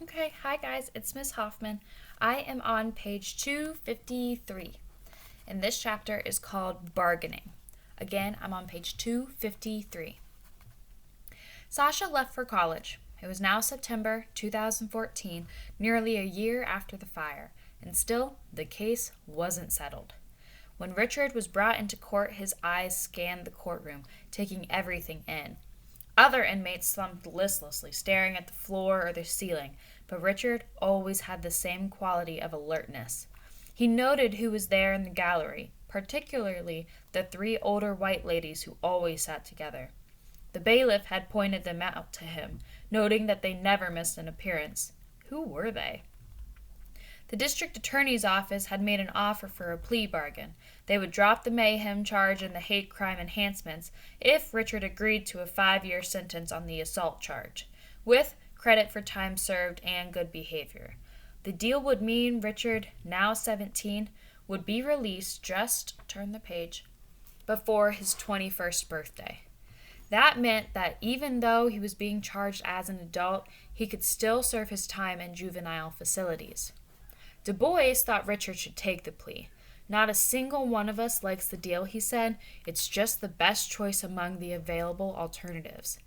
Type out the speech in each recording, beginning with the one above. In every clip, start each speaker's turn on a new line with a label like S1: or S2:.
S1: Okay, hi guys, it's Miss Hoffman. I am on page 253, and this chapter is called Bargaining. Again, I'm on page 253. Sasha left for college. It was now September 2014, nearly a year after the fire, and still the case wasn't settled. When Richard was brought into court, his eyes scanned the courtroom, taking everything in. Other inmates slumped listlessly, staring at the floor or the ceiling, but Richard always had the same quality of alertness. He noted who was there in the gallery, particularly the three older white ladies who always sat together. The bailiff had pointed them out to him, noting that they never missed an appearance. Who were they? The district attorney's office had made an offer for a plea bargain. They would drop the mayhem charge and the hate crime enhancements if Richard agreed to a 5-year sentence on the assault charge, with credit for time served and good behavior. The deal would mean Richard, now 17, would be released turn the page, before his 21st birthday. That meant that even though he was being charged as an adult, he could still serve his time in juvenile facilities. Du Bois thought Richard should take the plea. Not a single one of us likes the deal, he said. It's just the best choice among the available alternatives.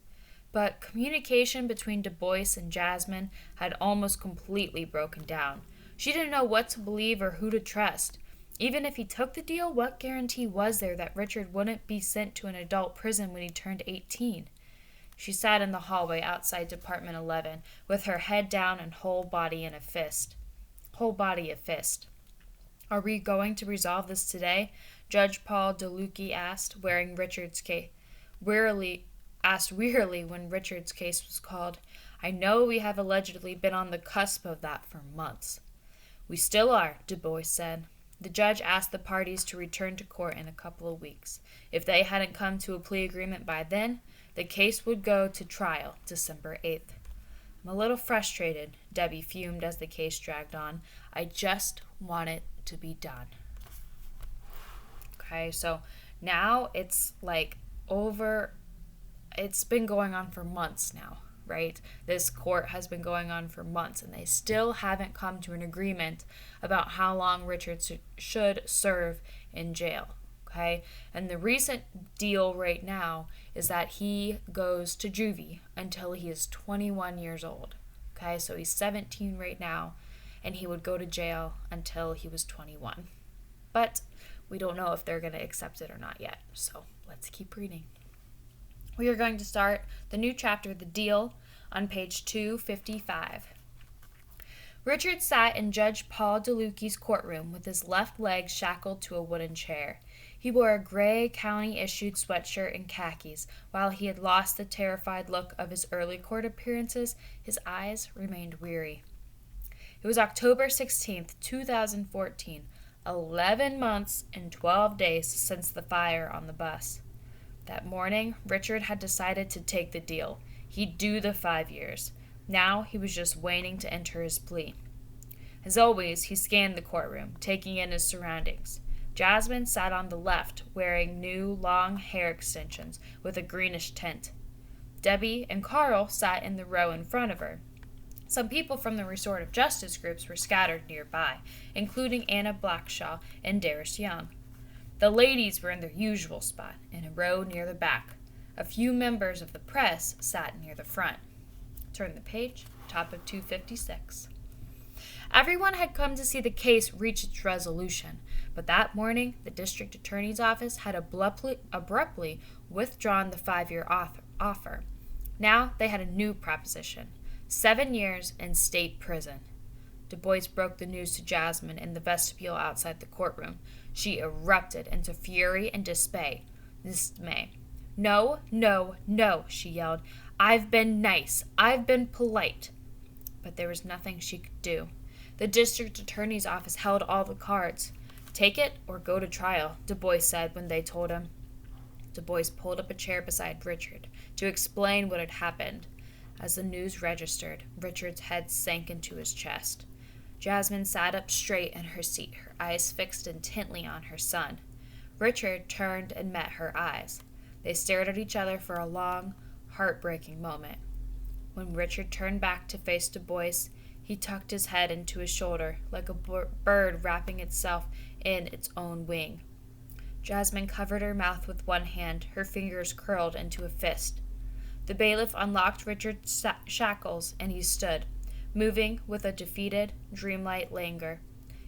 S1: But communication between Du Bois and Jasmine had almost completely broken down. She didn't know what to believe or who to trust. Even if he took the deal, what guarantee was there that Richard wouldn't be sent to an adult prison when he turned 18? She sat in the hallway outside Department 11, with her head down and whole body a fist. Are we going to resolve this today? Judge Paul DeLucchi asked, wearily when Richard's case was called. I know we have allegedly been on the cusp of that for months. We still are, Du Bois said. The judge asked the parties to return to court in a couple of weeks. If they hadn't come to a plea agreement by then, the case would go to trial December 8th. I'm a little frustrated, Debbie fumed as the case dragged on. I just want it to be done. Okay, so now it's it's been going on for months now, right? This court has been going on for months, and they still haven't come to an agreement about how long Richard should serve in jail. Okay, and the recent deal right now is that he goes to juvie until he is 21 years old. Okay, so he's 17 right now, and he would go to jail until he was 21. But we don't know if they're going to accept it or not yet, so let's keep reading. We are going to start the new chapter, The Deal, on page 255. Richard sat in Judge Paul DeLucchi's courtroom with his left leg shackled to a wooden chair. He wore a gray county-issued sweatshirt and khakis. While he had lost the terrified look of his early court appearances, his eyes remained weary. It was October 16th, 2014, 11 months and 12 days since the fire on the bus. That morning, Richard had decided to take the deal. He'd do the 5 years. Now he was just waiting to enter his plea. As always, he scanned the courtroom, taking in his surroundings. Jasmine sat on the left, wearing new long hair extensions with a greenish tint. Debbie and Carl sat in the row in front of her. Some people from the restorative justice groups were scattered nearby, including Anna Blackshaw and Darius Young. The ladies were in their usual spot, in a row near the back. A few members of the press sat near the front. Turn the page, top of 256. Everyone had come to see the case reach its resolution, but that morning the district attorney's office had abruptly withdrawn the 5-year offer. Now they had a new proposition: 7 years in state prison. Du Bois broke the news to Jasmine in the vestibule outside the courtroom. She erupted into fury and dismay. No, no, no, she yelled. I've been nice. I've been polite. But there was nothing she could do. The district attorney's office held all the cards. Take it or go to trial, Du Bois said when they told him. Du Bois pulled up a chair beside Richard to explain what had happened. As the news registered, Richard's head sank into his chest. Jasmine sat up straight in her seat, her eyes fixed intently on her son. Richard turned and met her eyes. They stared at each other for a long, heartbreaking moment. When Richard turned back to face Du Bois, He tucked his head into his shoulder, like a bird wrapping itself in its own wing. Jasmine covered her mouth with one hand, her fingers curled into a fist. The bailiff unlocked Richard's shackles, and he stood, moving with a defeated, dreamlike languor.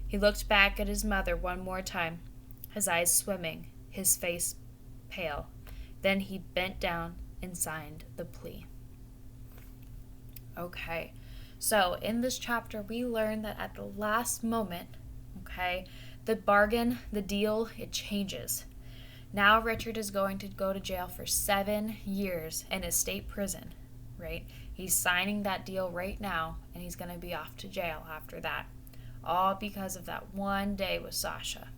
S1: He looked back at his mother one more time, his eyes swimming, his face pale. Then he bent down and signed the plea. Okay, so in this chapter, we learn that at the last moment, the bargain, the deal, it changes. Now Richard is going to go to jail for 7 years in a state prison, right? He's signing that deal right now, and he's going to be off to jail after that. All because of that one day with Sasha.